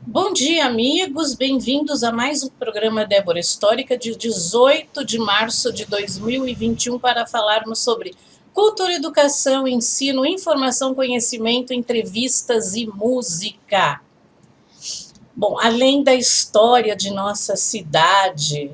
Bom dia, amigos. Bem-vindos a mais um programa Débora Histórica de 18 de março de 2021 para falarmos sobre cultura, educação, ensino, informação, conhecimento, entrevistas e música. Bom, além da história de nossa cidade,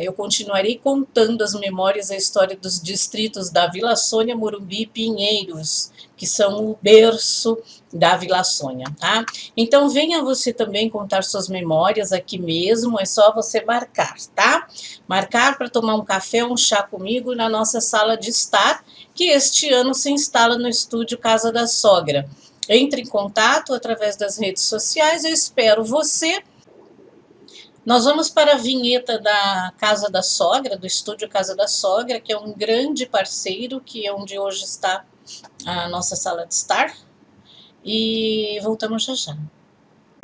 eu continuarei contando as memórias, a história dos distritos da Vila Sônia, Morumbi e Pinheiros, que são o berço da Vila Sônia, tá? Então venha você também contar suas memórias aqui mesmo, é só você marcar, tá? Marcar para tomar um café, um chá comigo na nossa sala de estar, que este ano se instala no estúdio Casa da Sogra. Entre em contato através das redes sociais, eu espero você. Nós vamos para a vinheta da Casa da Sogra, do estúdio Casa da Sogra, que é um grande parceiro, que é onde hoje está a nossa sala de estar. E voltamos já já.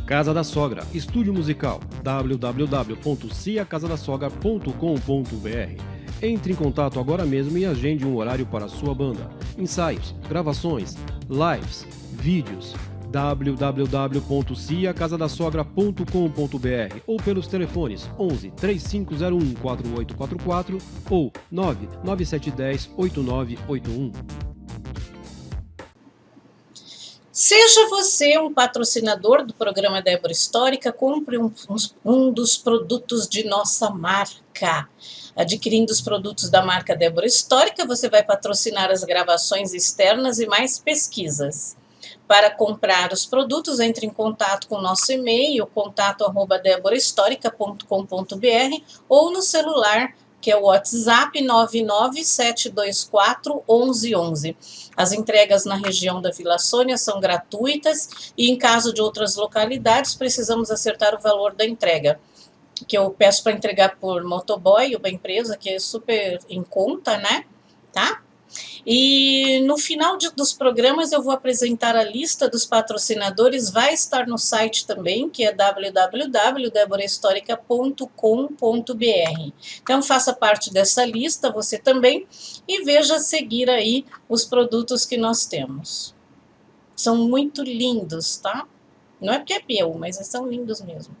Casa da Sogra, estúdio musical, www.ciacasadasogra.com.br. Entre em contato agora mesmo e agende um horário para a sua banda. Ensaios, gravações, lives, vídeos. www.ciacasadasogra.com.br ou pelos telefones 11 3501 4844 ou 99710 8981. Seja você um patrocinador do programa Débora Histórica, compre um dos produtos de nossa marca. Adquirindo os produtos da marca Débora Histórica, você vai patrocinar as gravações externas e mais pesquisas. Para comprar os produtos, entre em contato com o nosso e-mail, contato@deborahistorica.com.br ou no celular, que é o WhatsApp 997241111. As entregas na região da Vila Sônia são gratuitas e, em caso de outras localidades, precisamos acertar o valor da entrega, que eu peço para entregar por motoboy, uma empresa que é super em conta, né? Tá? E no final dos programas eu vou apresentar a lista dos patrocinadores, vai estar no site também, que é www.deborahistorica.com.br. Então faça parte dessa lista, você também, e veja seguir aí os produtos que nós temos. São muito lindos, tá? Não é porque é meu, mas são lindos mesmo.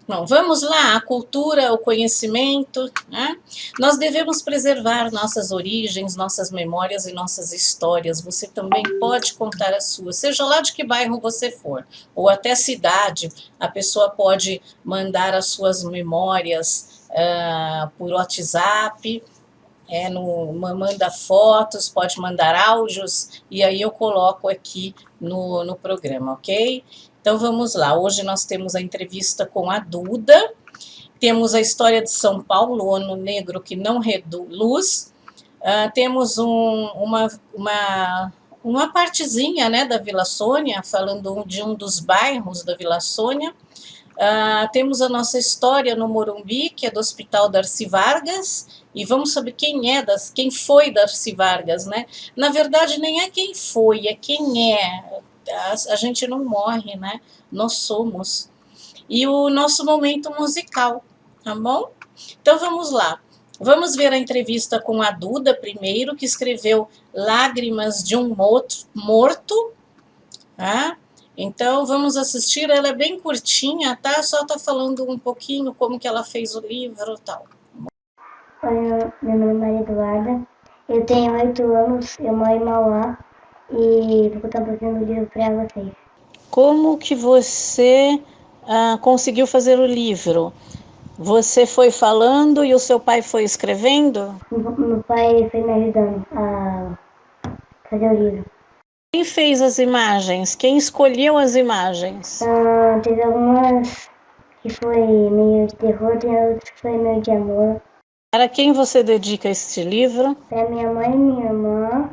Bom, vamos lá, a cultura, o conhecimento, né? Nós devemos preservar nossas origens, nossas memórias e nossas histórias. Você também pode contar as suas, seja lá de que bairro você for, ou até cidade, a pessoa pode mandar as suas memórias por WhatsApp, manda fotos, pode mandar áudios, e aí eu coloco aqui no programa, ok? Então vamos lá, hoje nós temos a entrevista com a Duda, temos a história de São Paulo, o ano negro que não reduz, temos uma partezinha, né, da Vila Sônia, falando de um dos bairros da Vila Sônia. Temos a nossa história no Morumbi, que é do Hospital Darcy Vargas, e vamos saber quem foi Darcy Vargas, né? Na verdade, nem é quem foi, é quem é. A gente não morre, né? Nós somos. E o nosso momento musical, tá bom? Então vamos lá. Vamos ver a entrevista com a Duda primeiro, que escreveu Lágrimas de um Morto, tá? Então vamos assistir, ela é bem curtinha, tá? Só tá falando um pouquinho como que ela fez o livro e tal. Oi, meu nome é Maria Eduarda, eu tenho 8 anos, eu moro em Mauá e vou contar um pouquinho do livro para vocês. Como que você conseguiu fazer o livro? Você foi falando e o seu pai foi escrevendo? Meu pai foi me ajudando a fazer o livro. Quem fez as imagens? Quem escolheu as imagens? Teve algumas que foi meio de terror, tem outras que foi meio de amor. Para quem você dedica este livro? Para minha mãe, minha irmã,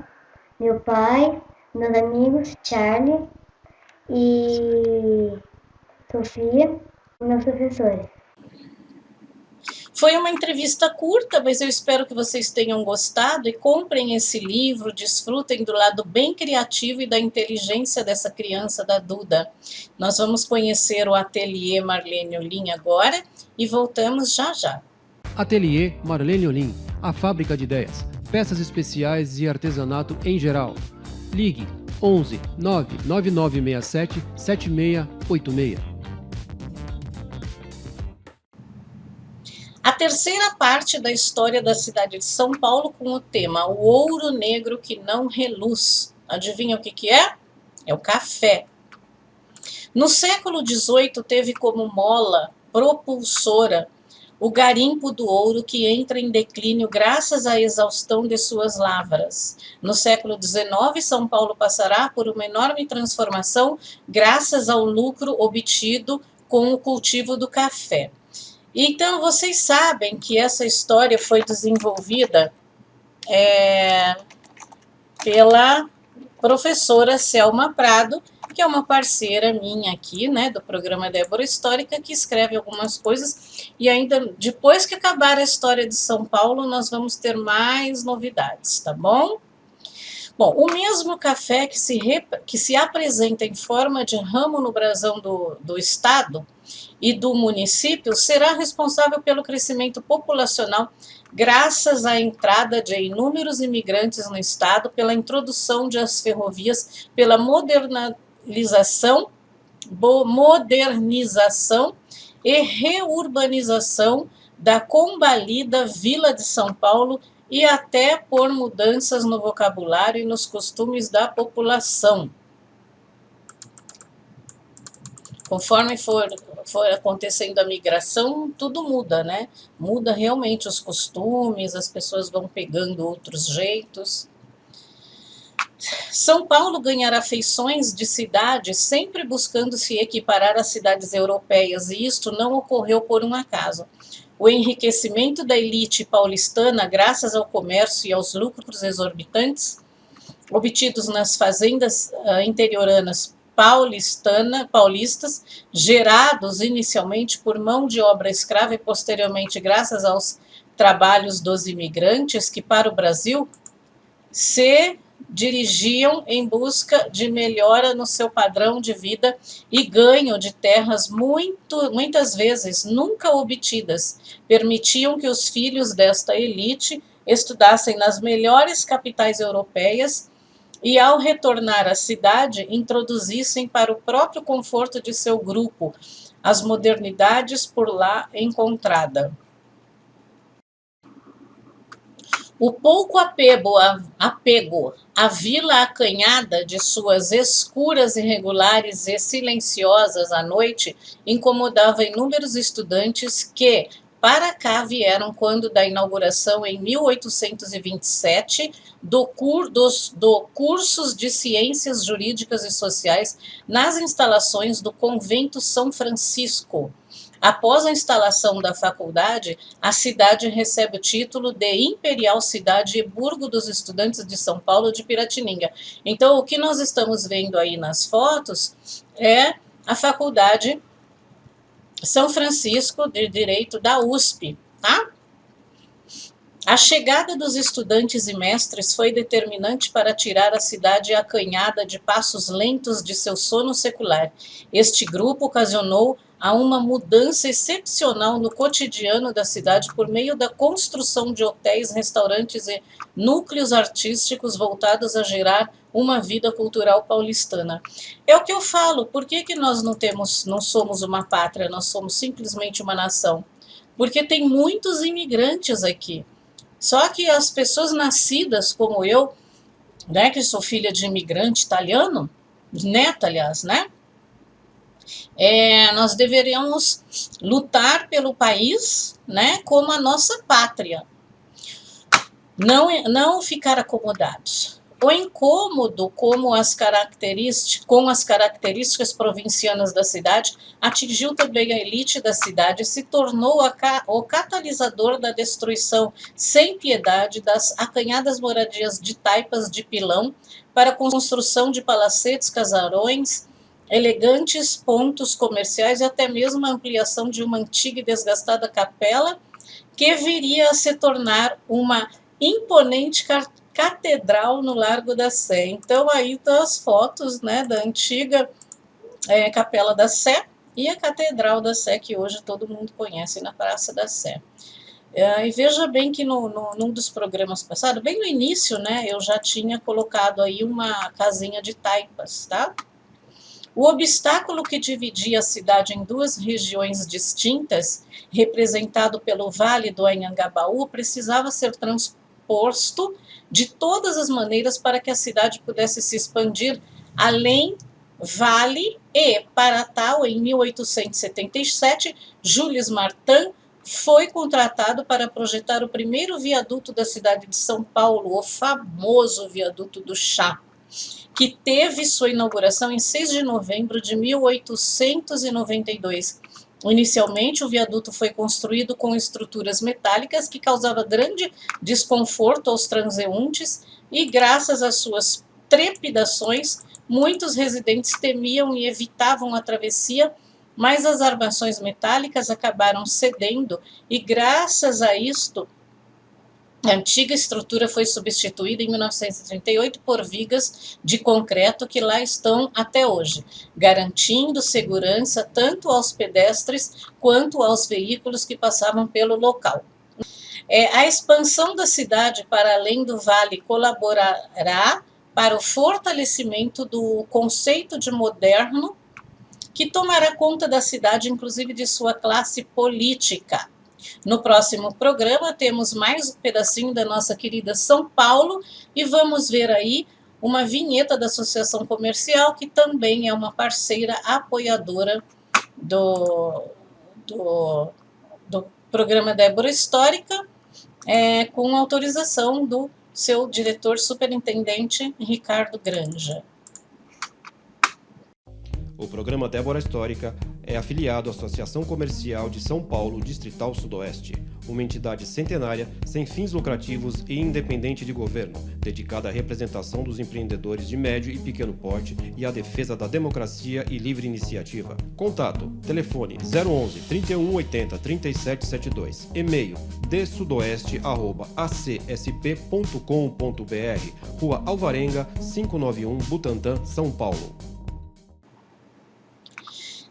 meu pai, meus amigos, Charlie e Sofia e meus professores. Foi uma entrevista curta, mas eu espero que vocês tenham gostado e comprem esse livro, desfrutem do lado bem criativo e da inteligência dessa criança, da Duda. Nós vamos conhecer o Ateliê Marlene Olim agora e voltamos já já. Ateliê Marlene Olim, a fábrica de ideias, peças especiais e artesanato em geral. Ligue 11 99967 7686. A terceira parte da história da cidade de São Paulo com o tema O Ouro Negro que Não Reluz. Adivinha o que é? É o café. No século XVIII teve como mola propulsora o garimpo do ouro que entra em declínio graças à exaustão de suas lavras. No século XIX, São Paulo passará por uma enorme transformação graças ao lucro obtido com o cultivo do café. Então, vocês sabem que essa história foi desenvolvida pela professora Selma Prado, que é uma parceira minha aqui, né, do programa Débora Histórica, que escreve algumas coisas, e ainda depois que acabar a história de São Paulo, nós vamos ter mais novidades, tá bom? Bom, o mesmo café que se apresenta em forma de ramo no brasão do Estado e do município será responsável pelo crescimento populacional graças à entrada de inúmeros imigrantes no Estado, pela introdução das ferrovias, pela modernização e reurbanização da combalida Vila de São Paulo e até por mudanças no vocabulário e nos costumes da população. Conforme for acontecendo a migração, tudo muda, né? Muda realmente os costumes, as pessoas vão pegando outros jeitos. São Paulo ganhará feições de cidade sempre buscando se equiparar às cidades europeias, e isto não ocorreu por um acaso. O enriquecimento da elite paulistana, graças ao comércio e aos lucros exorbitantes obtidos nas fazendas interioranas paulistas, gerados inicialmente por mão de obra escrava e posteriormente graças aos trabalhos dos imigrantes que para o Brasil se dirigiam em busca de melhora no seu padrão de vida e ganho de terras muitas vezes nunca obtidas, permitiam que os filhos desta elite estudassem nas melhores capitais europeias e, ao retornar à cidade, introduzissem para o próprio conforto de seu grupo as modernidades por lá encontrada. O pouco apego à vila acanhada de suas escuras, irregulares e silenciosas à noite incomodava inúmeros estudantes que para cá vieram quando da inauguração em 1827 do cursos de Ciências Jurídicas e Sociais nas instalações do Convento São Francisco. Após a instalação da faculdade, a cidade recebe o título de Imperial Cidade e Burgo dos Estudantes de São Paulo de Piratininga. Então, o que nós estamos vendo aí nas fotos é a faculdade São Francisco de Direito da USP, tá? A chegada dos estudantes e mestres foi determinante para tirar a cidade acanhada de passos lentos de seu sono secular. Este grupo ocasionou uma mudança excepcional no cotidiano da cidade por meio da construção de hotéis, restaurantes e núcleos artísticos voltados a gerar uma vida cultural paulistana. É o que eu falo, por que nós não somos uma pátria, nós somos simplesmente uma nação? Porque tem muitos imigrantes aqui. Só que as pessoas nascidas como eu, né, que sou filha de imigrante italiano, neta, aliás, né? Nós deveríamos lutar pelo país, né, como a nossa pátria. Não ficar acomodados. O incômodo com as características provincianas da cidade atingiu também a elite da cidade e se tornou o catalisador da destruição sem piedade das acanhadas moradias de taipas de pilão para a construção de palacetes, casarões, elegantes pontos comerciais e até mesmo a ampliação de uma antiga e desgastada capela que viria a se tornar uma imponente catedral no Largo da Sé. Então aí estão as fotos, né, da antiga Capela da Sé e a Catedral da Sé, que hoje todo mundo conhece na Praça da Sé. E veja bem que num dos programas passados, bem no início, né, eu já tinha colocado aí uma casinha de taipas, tá? O obstáculo que dividia a cidade em duas regiões distintas, representado pelo Vale do Anhangabaú, precisava ser transposto de todas as maneiras para que a cidade pudesse se expandir além vale e, para tal, em 1877, Jules Martin foi contratado para projetar o primeiro viaduto da cidade de São Paulo, o famoso Viaduto do Chá, que teve sua inauguração em 6 de novembro de 1892. Inicialmente, o viaduto foi construído com estruturas metálicas que causava grande desconforto aos transeuntes e, graças às suas trepidações, muitos residentes temiam e evitavam a travessia, mas as armações metálicas acabaram cedendo e, graças a isto, a antiga estrutura foi substituída em 1938 por vigas de concreto que lá estão até hoje, garantindo segurança tanto aos pedestres quanto aos veículos que passavam pelo local. A expansão da cidade para além do vale colaborará para o fortalecimento do conceito de moderno, que tomará conta da cidade, inclusive de sua classe política. No próximo programa temos mais um pedacinho da nossa querida São Paulo e vamos ver aí uma vinheta da Associação Comercial, que também é uma parceira apoiadora do programa Débora Histórica, com autorização do seu diretor superintendente Ricardo Granja. O programa Débora Histórica é afiliado à Associação Comercial de São Paulo, Distrital Sudoeste, uma entidade centenária, sem fins lucrativos e independente de governo, dedicada à representação dos empreendedores de médio e pequeno porte e à defesa da democracia e livre iniciativa. Contato: telefone 011 31 80 37 72, e-mail dsudoeste@acsp.com.br, Rua Alvarenga, 591, Butantã, São Paulo.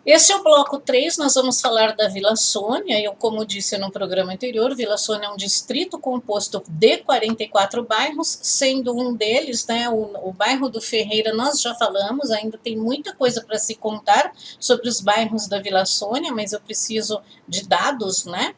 Esse é o bloco 3, nós vamos falar da Vila Sônia. Eu, como disse no programa anterior, Vila Sônia é um distrito composto de 44 bairros, sendo um deles, né, o bairro do Ferreira, nós já falamos, ainda tem muita coisa para se contar sobre os bairros da Vila Sônia, mas eu preciso de dados, né?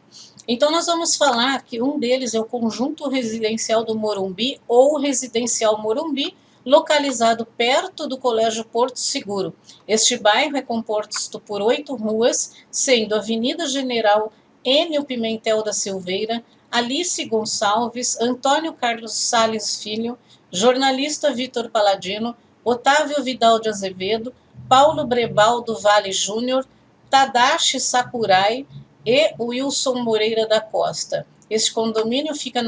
Então nós vamos falar que um deles é o Conjunto Residencial do Morumbi, ou Residencial Morumbi, localizado perto do Colégio Porto Seguro. Este bairro é composto por 8 ruas, sendo Avenida General Enio Pimentel da Silveira, Alice Gonçalves, Antônio Carlos Sales Filho, jornalista Vitor Paladino, Otávio Vidal de Azevedo, Paulo Brebal do Vale Júnior, Tadashi Sakurai e Wilson Moreira da Costa. Este condomínio fica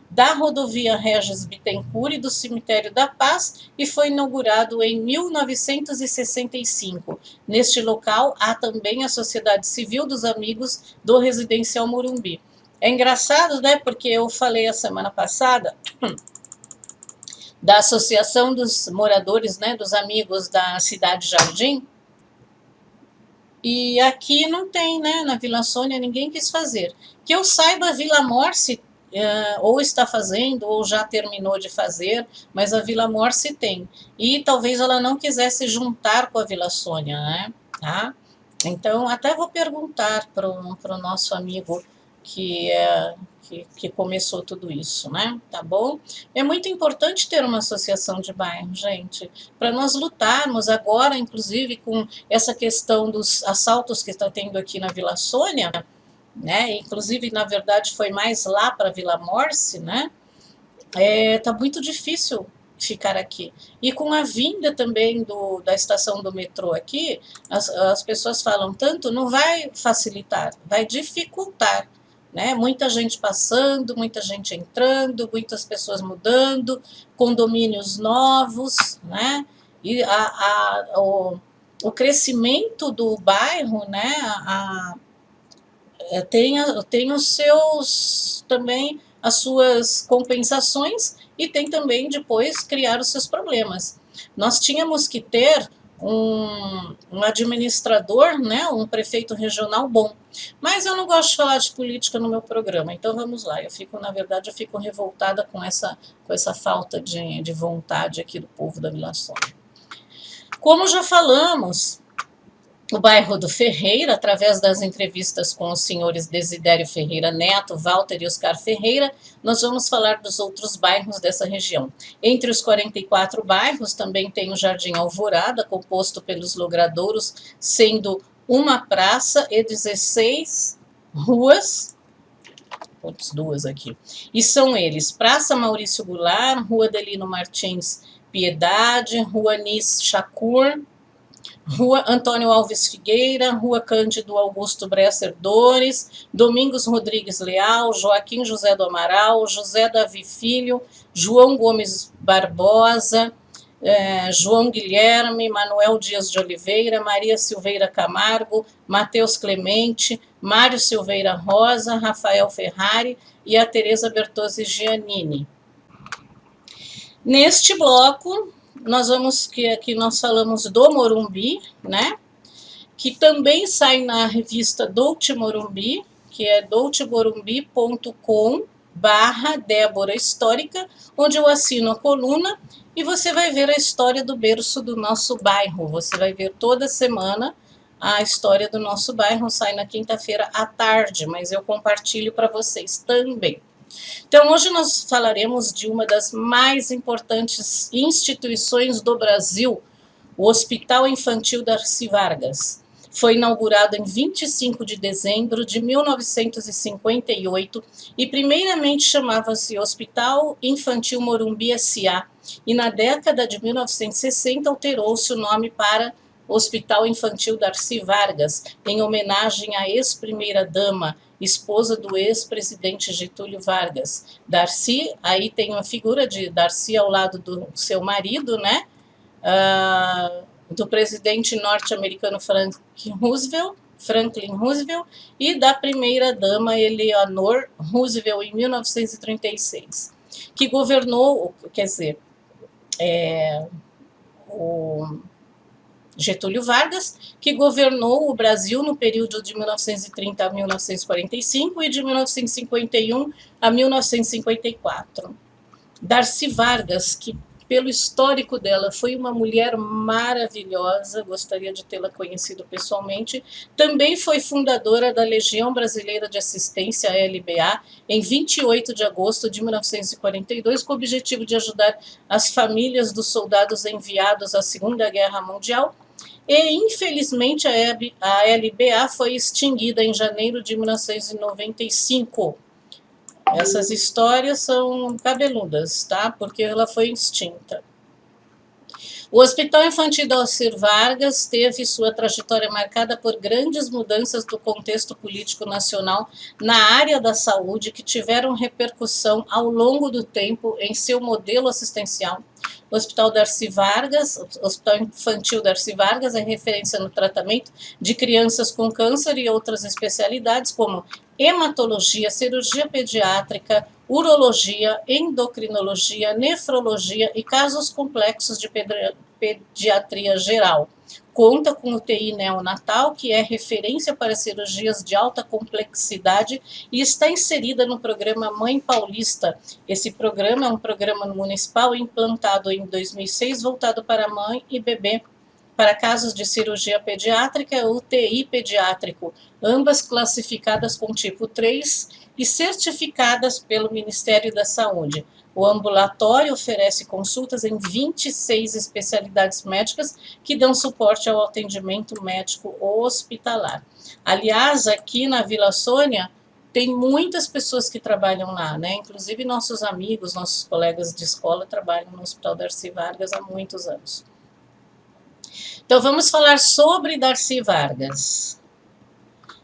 da rodovia Regis Bittencourt e do Cemitério da Paz e foi inaugurado em 1965. Neste local há também a Sociedade Civil dos Amigos do Residencial Morumbi. É engraçado, né, porque eu falei a semana passada da Associação dos Moradores, né, dos Amigos da Cidade Jardim, e aqui não tem, né, na Vila Sônia ninguém quis fazer. Que eu saiba, a Vila Morse ou está fazendo, ou já terminou de fazer, mas a Vila Morse tem. E talvez ela não quisesse juntar com a Vila Sônia, né? Tá? Então, até vou perguntar para o nosso amigo que começou tudo isso, né? Tá bom? É muito importante ter uma associação de bairro, gente, para nós lutarmos agora, inclusive, com essa questão dos assaltos que está tendo aqui na Vila Sônia, né? Inclusive, na verdade, foi mais lá para Vila Morse, né? tá muito difícil ficar aqui. E com a vinda também da estação do metrô aqui, as pessoas falam tanto, não vai facilitar, vai dificultar, né? Muita gente passando, muita gente entrando, muitas pessoas mudando, condomínios novos, né? E o crescimento do bairro, né? Tem os seus também as suas compensações e tem também depois criar os seus problemas. Nós tínhamos que ter um administrador, né, um prefeito regional bom. Mas eu não gosto de falar de política no meu programa, então vamos lá. Na verdade, eu fico revoltada com essa falta de vontade aqui do povo da Vila Sônia. Como já falamos, o bairro do Ferreira, através das entrevistas com os senhores Desidério Ferreira Neto, Walter e Oscar Ferreira, nós vamos falar dos outros bairros dessa região. Entre os 44 bairros, também tem o Jardim Alvorada, composto pelos logradouros, sendo uma praça e 16 ruas, duas aqui, e são eles: Praça Maurício Goulart, Rua Delino Martins Piedade, Rua Nis Chacur, Rua Antônio Alves Figueira, Rua Cândido Augusto Bresser Dores, Domingos Rodrigues Leal, Joaquim José do Amaral, José Davi Filho, João Gomes Barbosa, João Guilherme, Manuel Dias de Oliveira, Maria Silveira Camargo, Matheus Clemente, Mário Silveira Rosa, Rafael Ferrari e a Tereza Bertozzi Giannini. Neste bloco, aqui nós falamos do Morumbi, né? Que também sai na revista Dolce Morumbi, que é dolcemorumbi.com/Débora Histórica, onde eu assino a coluna e você vai ver a história do berço do nosso bairro. Você vai ver toda semana a história do nosso bairro, sai na quinta-feira à tarde, mas eu compartilho para vocês também. Então, hoje nós falaremos de uma das mais importantes instituições do Brasil, o Hospital Infantil Darcy Vargas. Foi inaugurado em 25 de dezembro de 1958 e primeiramente chamava-se Hospital Infantil Morumbi S.A. e na década de 1960 alterou-se o nome para Hospital Infantil Darcy Vargas, em homenagem à ex-primeira-dama, esposa do ex-presidente Getúlio Vargas. Darcy, aí tem uma figura de Darcy ao lado do seu marido, né? Do presidente norte-americano Franklin Roosevelt, e da primeira-dama Eleanor Roosevelt, em 1936, que governou, o Getúlio Vargas, que governou o Brasil no período de 1930 a 1945 e de 1951 a 1954. Darcy Vargas, que pelo histórico dela foi uma mulher maravilhosa, gostaria de tê-la conhecido pessoalmente, também foi fundadora da Legião Brasileira de Assistência, a LBA, em 28 de agosto de 1942, com o objetivo de ajudar as famílias dos soldados enviados à Segunda Guerra Mundial. E, infelizmente, a LBA foi extinguida em janeiro de 1995. Essas histórias são cabeludas, tá? Porque ela foi extinta. O Hospital Infantil Darcy Vargas teve sua trajetória marcada por grandes mudanças do contexto político nacional na área da saúde, que tiveram repercussão ao longo do tempo em seu modelo assistencial. O Hospital Infantil Darcy Vargas é referência no tratamento de crianças com câncer e outras especialidades como hematologia, cirurgia pediátrica, urologia, endocrinologia, nefrologia e casos complexos de pediatria geral. Conta com UTI neonatal, que é referência para cirurgias de alta complexidade e está inserida no programa Mãe Paulista. Esse programa é um programa municipal implantado em 2006, voltado para mãe e bebê, para casos de cirurgia pediátrica e UTI pediátrico, ambas classificadas com tipo 3 e certificadas pelo Ministério da Saúde. O ambulatório oferece consultas em 26 especialidades médicas que dão suporte ao atendimento médico hospitalar. Aliás, aqui na Vila Sônia, tem muitas pessoas que trabalham lá, né? Inclusive nossos amigos, nossos colegas de escola trabalham no Hospital Darcy Vargas há muitos anos. Então vamos falar sobre Darcy Vargas.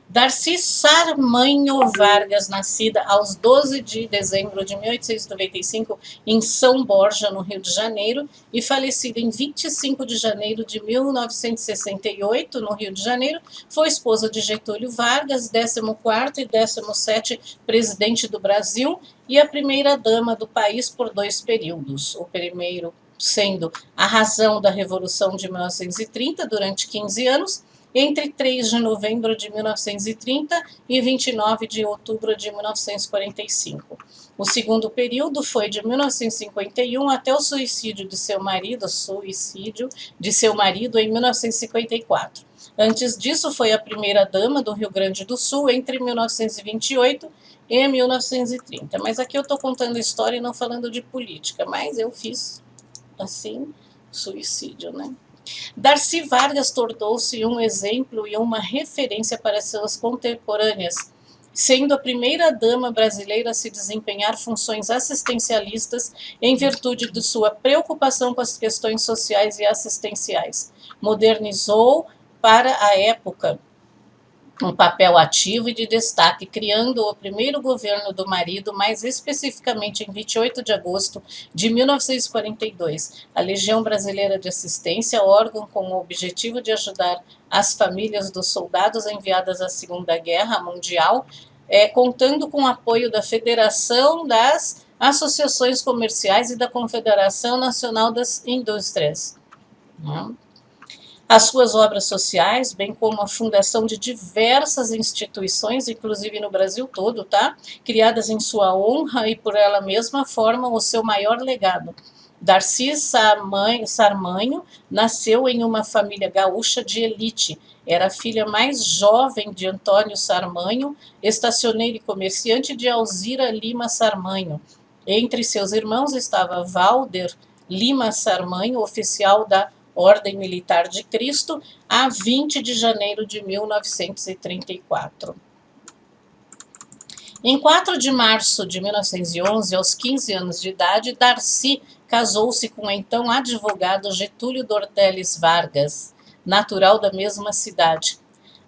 Darcy Sarmanho Vargas, nascida aos 12 de dezembro de 1895 em São Borja, no Rio de Janeiro, e falecida em 25 de janeiro de 1968, no Rio de Janeiro, foi esposa de Getúlio Vargas, 14º e 17º presidente do Brasil e a primeira-dama do país por 2 períodos. O primeiro sendo a razão da Revolução de 1930, durante 15 anos, entre 3 de novembro de 1930 e 29 de outubro de 1945. O segundo período foi de 1951 até o suicídio de seu marido em 1954. Antes disso, foi a primeira-dama do Rio Grande do Sul entre 1928 e 1930. Mas aqui eu estou contando história e não falando de política, mas eu fiz, assim, suicídio, né? Darcy Vargas tornou-se um exemplo e uma referência para suas contemporâneas, sendo a primeira-dama brasileira a se desempenhar funções assistencialistas em virtude de sua preocupação com as questões sociais e assistenciais. Modernizou, para a época, um papel ativo e de destaque, criando o primeiro governo do marido, mais especificamente em 28 de agosto de 1942, a Legião Brasileira de Assistência, órgão com o objetivo de ajudar as famílias dos soldados enviadas à Segunda Guerra Mundial, contando com o apoio da Federação das Associações Comerciais e da Confederação Nacional das Indústrias. As suas obras sociais, bem como a fundação de diversas instituições, inclusive no Brasil todo, criadas em sua honra e por ela mesma, formam o seu maior legado. Darcy Sarmanho nasceu em uma família gaúcha de elite. Era a filha mais jovem de Antônio Sarmanho, estacioneiro e comerciante, de Alzira Lima Sarmanho. Entre seus irmãos estava Valder Lima Sarmanho, oficial da Ordem Militar de Cristo, a 20 de janeiro de 1934. Em 4 de março de 1911, aos 15 anos de idade, Darcy casou-se com o então advogado Getúlio Dorteles Vargas, natural da mesma cidade.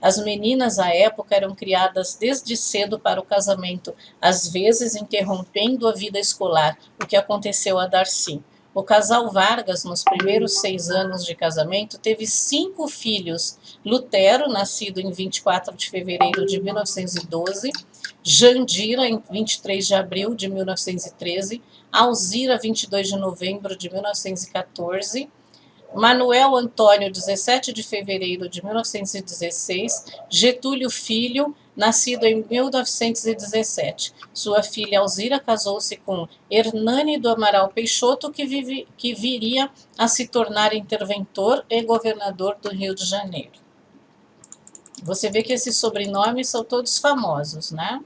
As meninas à época eram criadas desde cedo para o casamento, às vezes interrompendo a vida escolar, o que aconteceu a Darcy. O casal Vargas, nos primeiros 6 anos de casamento, teve 5 filhos. Lutero, nascido em 24 de fevereiro de 1912, Jandira, em 23 de abril de 1913, Alzira, 22 de novembro de 1914, Manuel Antônio, 17 de fevereiro de 1916, Getúlio Filho, nascido em 1917. Sua filha Alzira casou-se com Hernani do Amaral Peixoto, que viria a se tornar interventor e governador do Rio de Janeiro. Você vê que esses sobrenomes são todos famosos, né?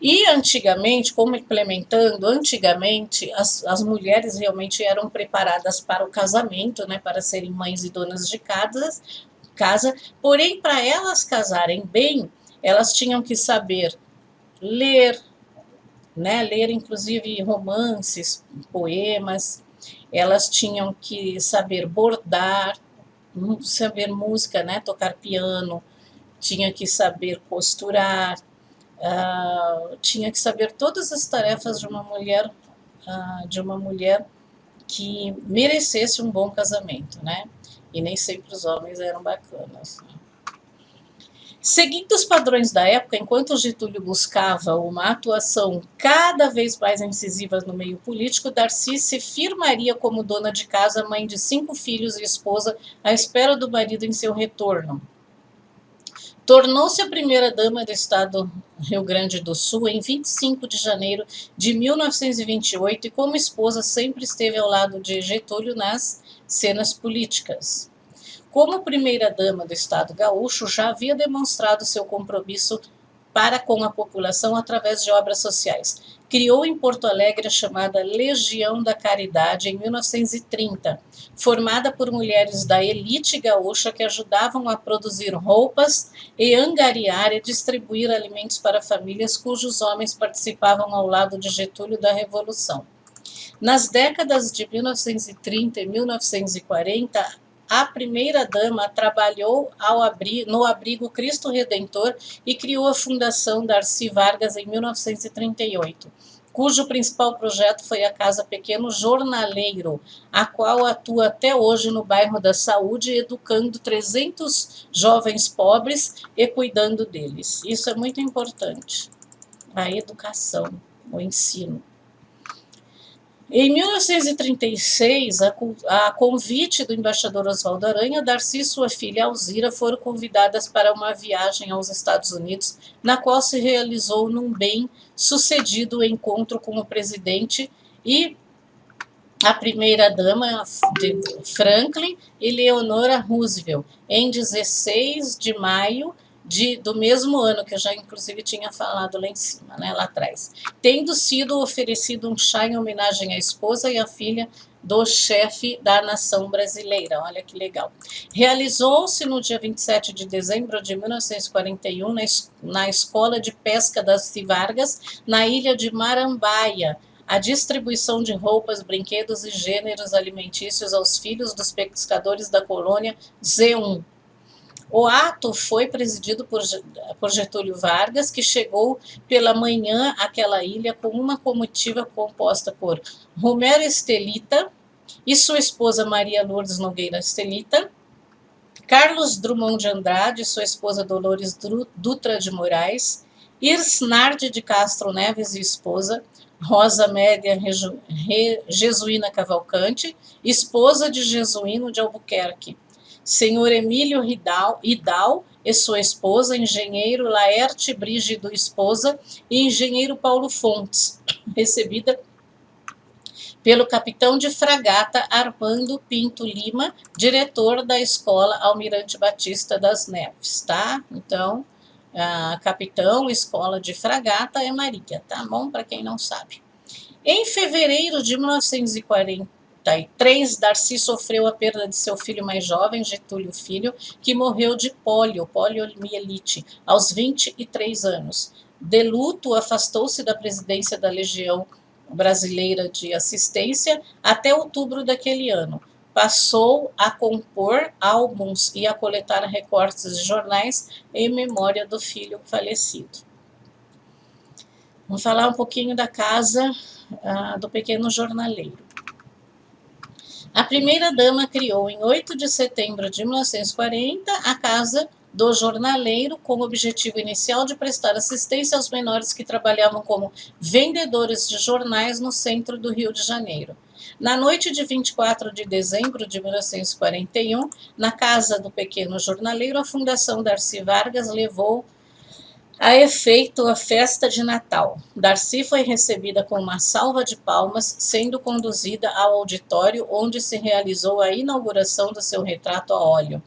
E antigamente, como implementando, as mulheres realmente eram preparadas para o casamento, né, para serem mães e donas de casa, porém, para elas casarem bem, elas tinham que saber ler, né, ler inclusive romances, poemas, elas tinham que saber bordar, saber música, né, tocar piano, tinha que saber costurar, tinha que saber todas as tarefas de uma mulher que merecesse um bom casamento, né? E nem sempre os homens eram bacanas. Né? Seguindo os padrões da época, enquanto Getúlio buscava uma atuação cada vez mais incisiva no meio político, Darcy se firmaria como dona de casa, mãe de 5 filhos e esposa, à espera do marido em seu retorno. Tornou-se a primeira-dama do estado Rio Grande do Sul em 25 de janeiro de 1928 e, como esposa, sempre esteve ao lado de Getúlio nas cenas políticas. Como primeira-dama do estado gaúcho, já havia demonstrado seu compromisso para com a população através de obras sociais. Criou em Porto Alegre a chamada Legião da Caridade em 1930, formada por mulheres da elite gaúcha que ajudavam a produzir roupas e angariar e distribuir alimentos para famílias cujos homens participavam ao lado de Getúlio da Revolução. Nas décadas de 1930 e 1940, a primeira-dama trabalhou no abrigo Cristo Redentor e criou a Fundação Darcy Vargas em 1938, cujo principal projeto foi a Casa Pequeno Jornaleiro, a qual atua até hoje no bairro da Saúde, educando 300 jovens pobres e cuidando deles. Isso é muito importante, a educação, o ensino. Em 1936, a convite do embaixador Oswaldo Aranha, Darcy e sua filha Alzira foram convidadas para uma viagem aos Estados Unidos, na qual se realizou num bem-sucedido encontro com o presidente e a primeira-dama de Franklin e Leonora Roosevelt, em 16 de maio do mesmo ano, que eu já inclusive tinha falado lá em cima, né, lá atrás, tendo sido oferecido um chá em homenagem à esposa e à filha do chefe da nação brasileira. Olha que legal. Realizou-se no dia 27 de dezembro de 1941 na Escola de Pesca das Vargas, na ilha de Marambaia, a distribuição de roupas, brinquedos e gêneros alimentícios aos filhos dos pescadores da colônia Z1. O ato foi presidido por Getúlio Vargas, que chegou pela manhã àquela ilha com uma comitiva composta por Romero Estelita e sua esposa Maria Lourdes Nogueira Estelita, Carlos Drummond de Andrade e sua esposa Dolores Dutra de Moraes, Irsnarde de Castro Neves e esposa, Rosa Média Jesuína Cavalcante, esposa de Jesuíno de Albuquerque, senhor Emílio Hidal e sua esposa, engenheiro Laerte Brígido esposa e engenheiro Paulo Fontes, recebida pelo capitão de fragata Armando Pinto Lima, diretor da escola Almirante Batista das Neves, tá? Então, capitão, escola de fragata é Maria, tá bom? Para quem não sabe. Em fevereiro de 1943, Darcy sofreu a perda de seu filho mais jovem, Getúlio Filho, que morreu de poliomielite, aos 23 anos. De luto, afastou-se da presidência da Legião Brasileira de Assistência até outubro daquele ano. Passou a compor álbuns e a coletar recortes de jornais em memória do filho falecido. Vamos falar um pouquinho da casa do pequeno jornaleiro. A primeira-dama criou, em 8 de setembro de 1940, a Casa do Jornaleiro, com o objetivo inicial de prestar assistência aos menores que trabalhavam como vendedores de jornais no centro do Rio de Janeiro. Na noite de 24 de dezembro de 1941, na Casa do Pequeno Jornaleiro, a Fundação Darcy Vargas levou a efeito a festa de Natal. Darcy foi recebida com uma salva de palmas, sendo conduzida ao auditório onde se realizou a inauguração do seu retrato a óleo.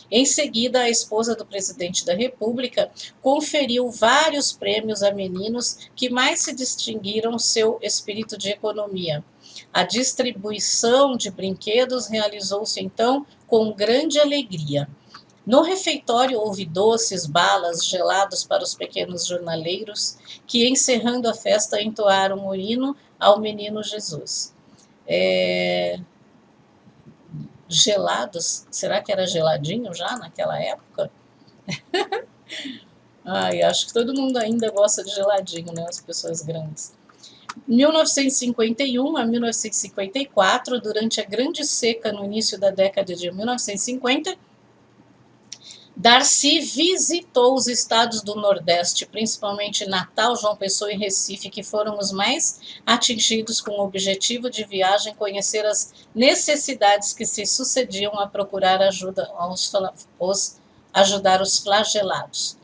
Em seguida, a esposa do presidente da República conferiu vários prêmios a meninos que mais se distinguiram seu espírito de economia. A distribuição de brinquedos realizou-se então com grande alegria. No refeitório houve doces, balas, gelados para os pequenos jornaleiros, que, encerrando a festa, entoaram o hino ao menino Jesus. Gelados? Será que era geladinho já naquela época? Ai, acho que todo mundo ainda gosta de geladinho, né? As pessoas grandes. 1951 a 1954, durante a Grande Seca no início da década de 1950, Darcy visitou os estados do Nordeste, principalmente Natal, João Pessoa e Recife, que foram os mais atingidos com o objetivo de viagem, conhecer as necessidades que se sucediam a procurar ajudar os flagelados.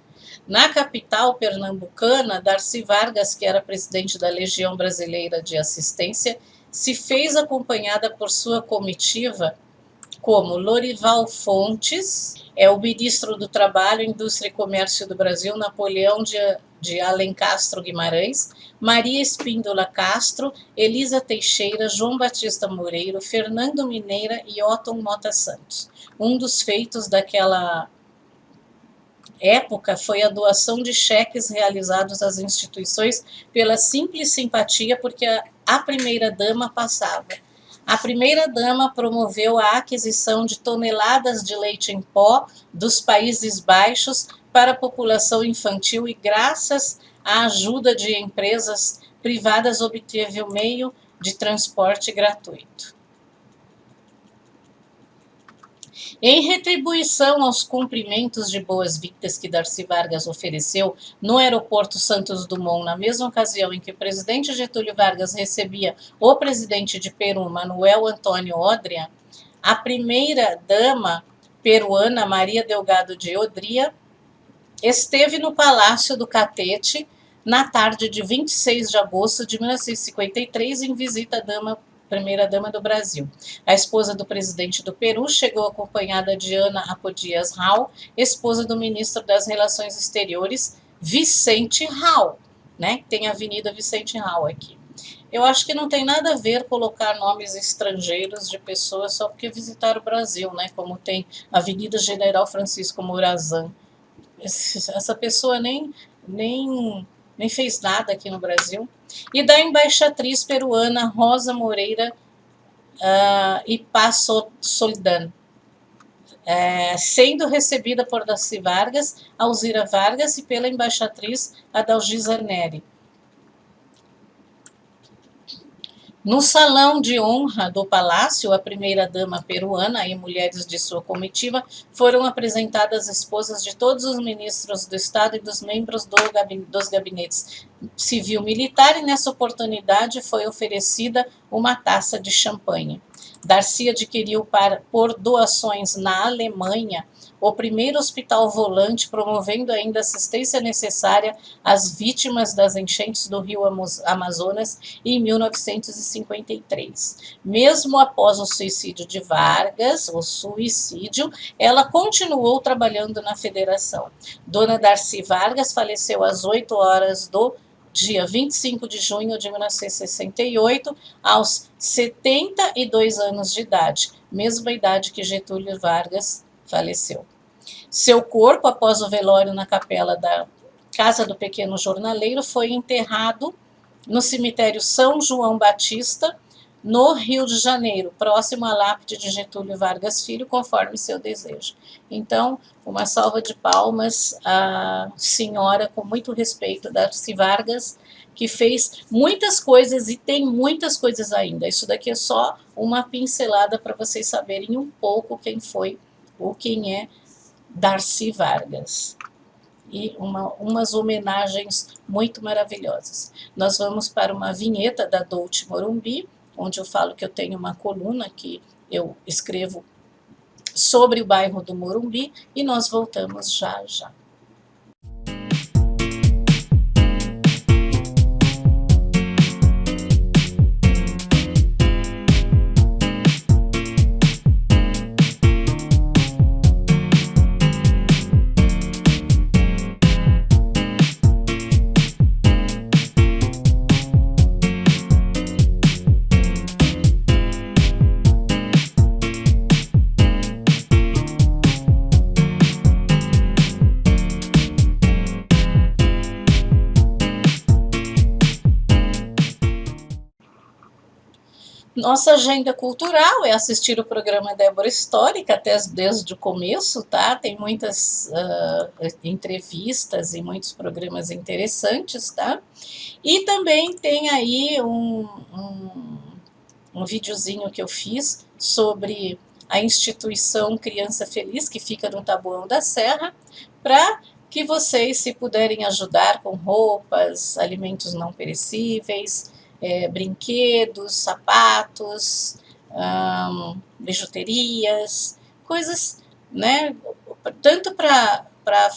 Na capital pernambucana, Darcy Vargas, que era presidente da Legião Brasileira de Assistência, se fez acompanhada por sua comitiva como Lorival Fontes, é o ministro do Trabalho, Indústria e Comércio do Brasil, Napoleão de Alencastro Guimarães, Maria Espíndola Castro, Elisa Teixeira, João Batista Moreiro, Fernando Mineira e Otton Mota Santos. Um dos feitos daquela época foi a doação de cheques realizados às instituições pela simples simpatia, porque a primeira-dama passava. A primeira-dama promoveu a aquisição de toneladas de leite em pó dos Países Baixos para a população infantil e, graças à ajuda de empresas privadas, obteve o meio de transporte gratuito. Em retribuição aos cumprimentos de boas-vindas que Darcy Vargas ofereceu no aeroporto Santos Dumont, na mesma ocasião em que o presidente Getúlio Vargas recebia o presidente de Peru, Manuel Antônio Odria, a primeira-dama peruana, Maria Delgado de Odria, esteve no Palácio do Catete na tarde de 26 de agosto de 1953 em visita à primeira-dama do Brasil. A esposa do presidente do Peru chegou acompanhada de Ana Apodias Rau, esposa do ministro das Relações Exteriores, Vicente Rau, né? Tem a Avenida Vicente Rau aqui. Eu acho que não tem nada a ver colocar nomes estrangeiros de pessoas só porque visitaram o Brasil, né? Como tem Avenida General Francisco Morazan. Essa pessoa nem fez nada aqui no Brasil. E da embaixatriz peruana Rosa Moreira e Passo Solidan, sendo recebida por Darcy Vargas, Alzira Vargas e pela embaixatriz Adalgisa Neri. No salão de honra do palácio, a primeira-dama peruana e mulheres de sua comitiva foram apresentadas esposas de todos os ministros do Estado e dos membros dos gabinetes civil-militar, e nessa oportunidade foi oferecida uma taça de champanhe. Darcy adquiriu por doações na Alemanha o primeiro hospital volante, promovendo ainda a assistência necessária às vítimas das enchentes do rio Amazonas em 1953. Mesmo após o suicídio de Vargas, ela continuou trabalhando na federação. Dona Darcy Vargas faleceu às 8 horas do dia 25 de junho de 1968, aos 72 anos de idade, mesma idade que Getúlio Vargas faleceu. Seu corpo, após o velório na capela da Casa do Pequeno Jornaleiro, foi enterrado no cemitério São João Batista, no Rio de Janeiro, próximo à lápide de Getúlio Vargas Filho, conforme seu desejo. Então, uma salva de palmas à senhora, com muito respeito, Darcy Vargas, que fez muitas coisas e tem muitas coisas ainda. Isso daqui é só uma pincelada para vocês saberem um pouco quem foi ou quem é Darcy Vargas. E umas homenagens muito maravilhosas. Nós vamos para uma vinheta da Dolce Morumbi, onde eu falo que eu tenho uma coluna que eu escrevo sobre o bairro do Morumbi, e nós voltamos já já. Nossa agenda cultural é assistir o programa Débora Histórica desde o começo, tá? Tem muitas entrevistas e muitos programas interessantes, tá? E também tem aí um videozinho que eu fiz sobre a instituição Criança Feliz, que fica no Taboão da Serra, para que vocês, se puderem ajudar com roupas, alimentos não perecíveis, brinquedos, sapatos, bijuterias, coisas, né, tanto para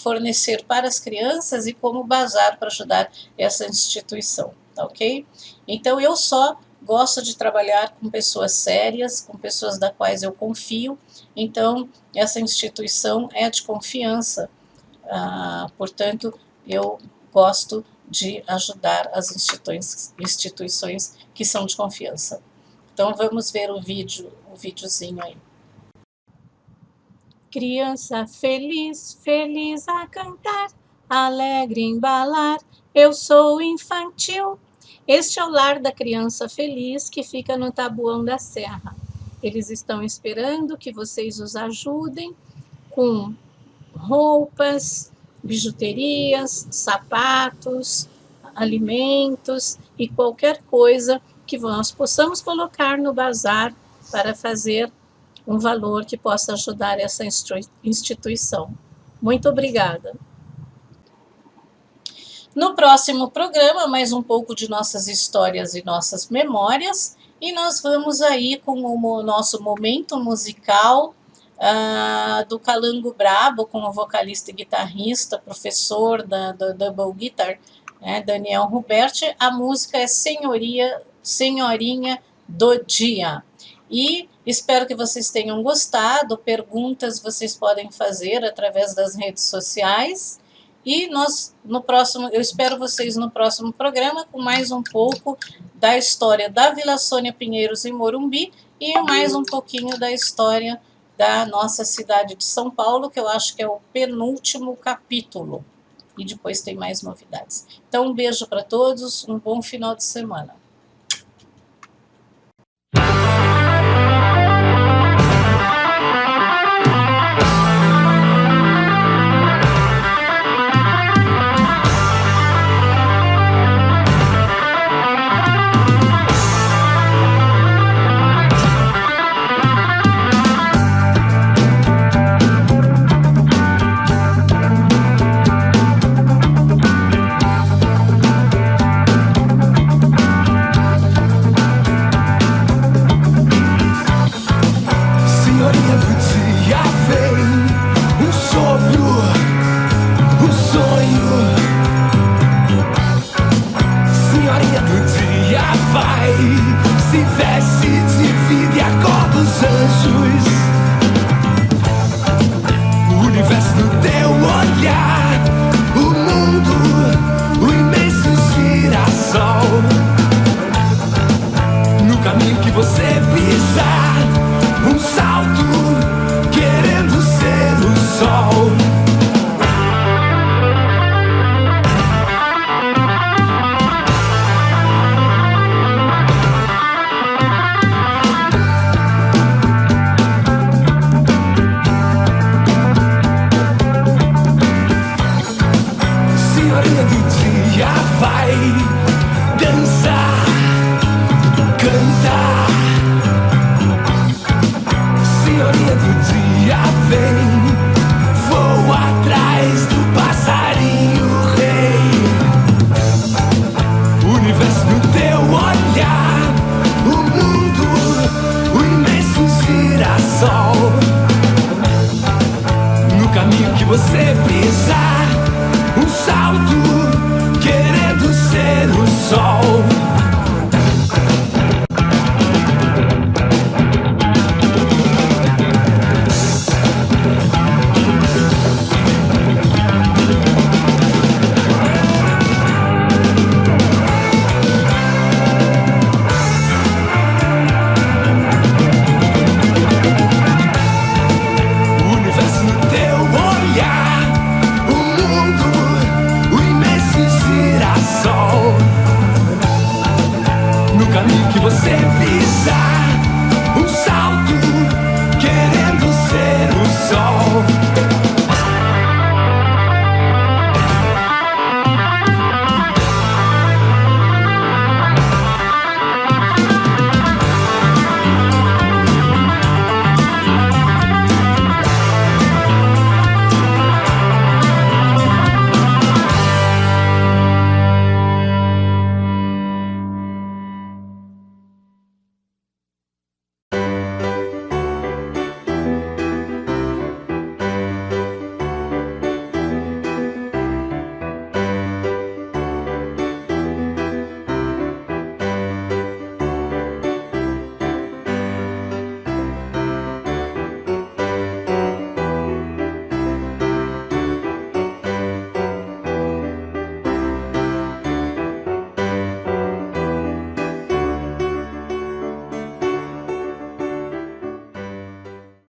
fornecer para as crianças e como bazar para ajudar essa instituição, tá ok? Então eu só gosto de trabalhar com pessoas sérias, com pessoas das quais eu confio, então essa instituição é de confiança, portanto, eu gosto de ajudar as instituições que são de confiança. Então vamos ver o videozinho aí. Criança feliz, feliz a cantar, alegre embalar, eu sou infantil. Este é o lar da criança feliz que fica no Taboão da Serra. Eles estão esperando que vocês os ajudem com roupas, bijuterias, sapatos, alimentos e qualquer coisa que nós possamos colocar no bazar para fazer um valor que possa ajudar essa instituição. Muito obrigada. No próximo programa, mais um pouco de nossas histórias e nossas memórias, e nós vamos aí com o nosso momento musical do Calango Brabo, com o vocalista e guitarrista, professor da Double Guitar, Daniel Huberti. A música é Senhorinha do Dia. E espero que vocês tenham gostado. Perguntas vocês podem fazer através das redes sociais. E eu espero vocês no próximo programa com mais um pouco da história da Vila Sônia Pinheiros em Morumbi e mais um pouquinho da história da nossa cidade de São Paulo, que eu acho que é o penúltimo capítulo. E depois tem mais novidades. Então, um beijo para todos, um bom final de semana.